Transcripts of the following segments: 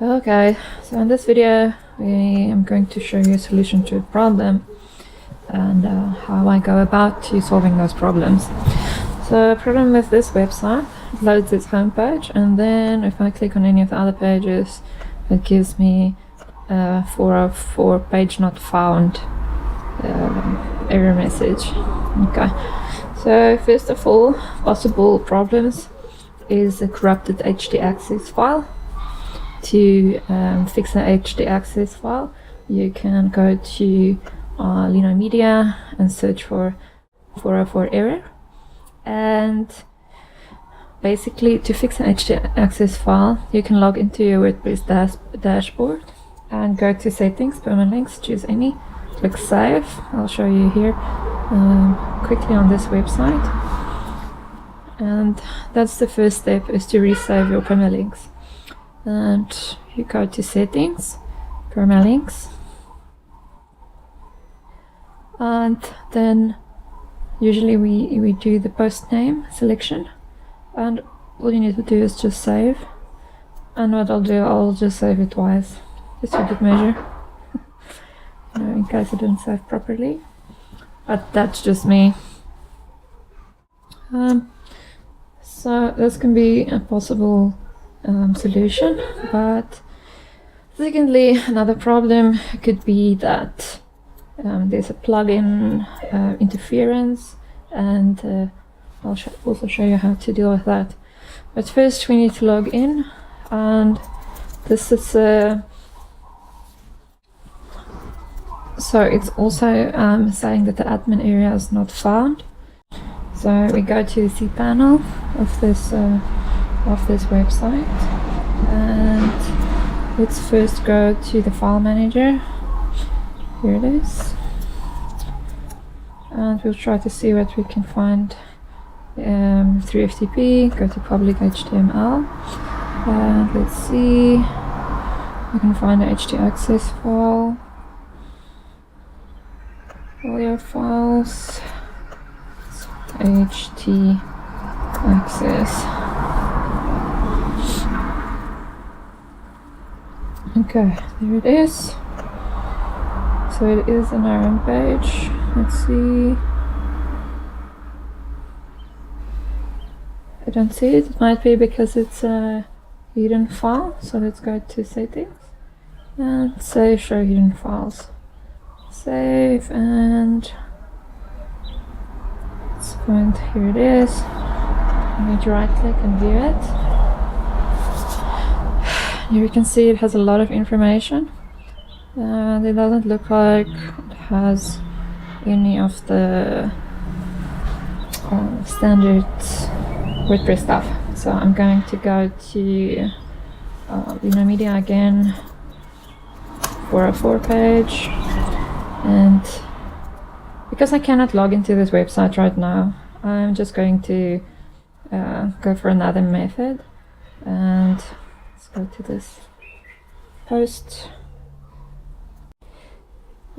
Okay, so in this video I am going to show you a solution to a problem and how I go about to solving those problems. So the problem with this website, it loads its homepage, and then if I click on any of the other pages it gives me 404 page not found error message. Okay, so first of all, possible problems is a corrupted htaccess file. To fix an htaccess file, you can go to Linomedia and search for 404 error. And basically, to fix an htaccess file, you can log into your WordPress dashboard and go to settings, permalinks, choose any, click save. I'll show you here quickly on this website. And that's the first step, is to resave your permalinks. And you go to settings, permalinks, and then usually we do the post name selection, and all you need to do is just save. And what I'll do, I'll just save it twice, just for good measure, in case I didn't save properly. But that's just me. So this can be a possible solution, but secondly, another problem could be that there's a plugin interference, and I'll also show you how to deal with that. But first we need to log in, and this is so it's also saying that the admin area is not found. So we go to the cPanel of this website, and let's first go to the file manager. Here it is, and we'll try to see what we can find through FTP. Go to public HTML, and let's see, we can find the htaccess file, all your files, htaccess. Okay, there it is. So it is on our own page. Let's see. I don't see it. It might be because it's a hidden file. So let's go to settings and say show hidden files. Save, and let's find, here it is. I need to right click and view it. Here you can see it has a lot of information, and it doesn't look like it has any of the standard WordPress stuff. So I'm going to go to Linomedia again, 404 page, and because I cannot log into this website right now, I'm just going to go for another method, and go to this post.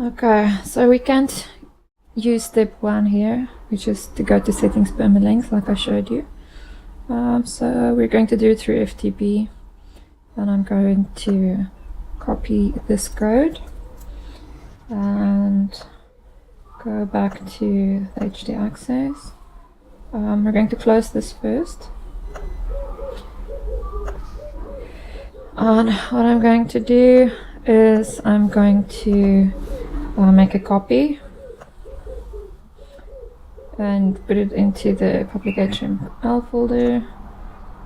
Okay, so we can't use step 1 here, which is to go to settings, permalinks, like I showed you. So we're going to do it through FTP, and I'm going to copy this code and go back to the htaccess. We're going to close this first. And what I'm going to do is I'm going to make a copy and put it into the public HTML folder.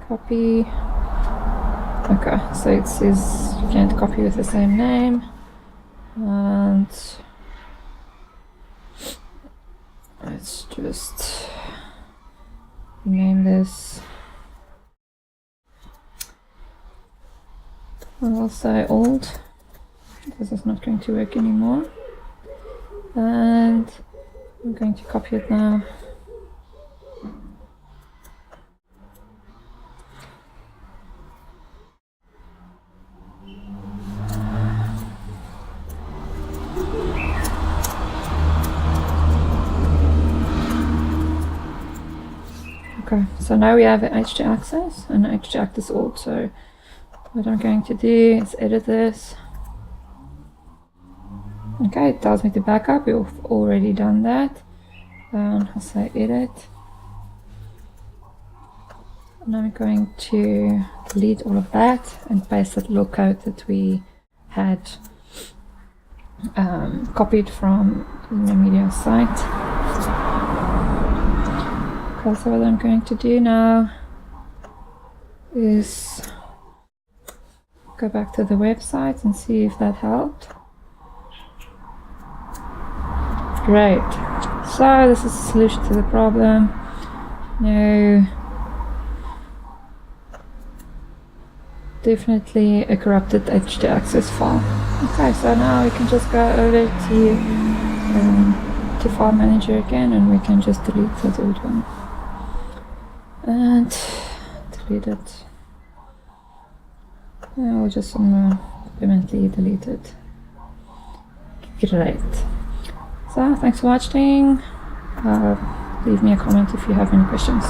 Copy. Okay, so it says you can't copy with the same name, and let's just rename this. I'll say old. This is not going to work anymore, and I'm going to copy it now. Okay, so now we have htaccess and htaccess old. So what I'm going to do is edit this. Okay, it tells me to back up. We've already done that. I'll say edit. And I'm going to delete all of that and paste that little code that we had copied from the media site. Okay, so what I'm going to do now is go back to the website and see if that helped. Great. So this is the solution to the problem. No, definitely a corrupted htaccess file. Okay, so now we can just go over to File Manager again, and we can just delete that old one and delete it. We'll just permanently delete it. Great. So thanks for watching. Leave me a comment if you have any questions.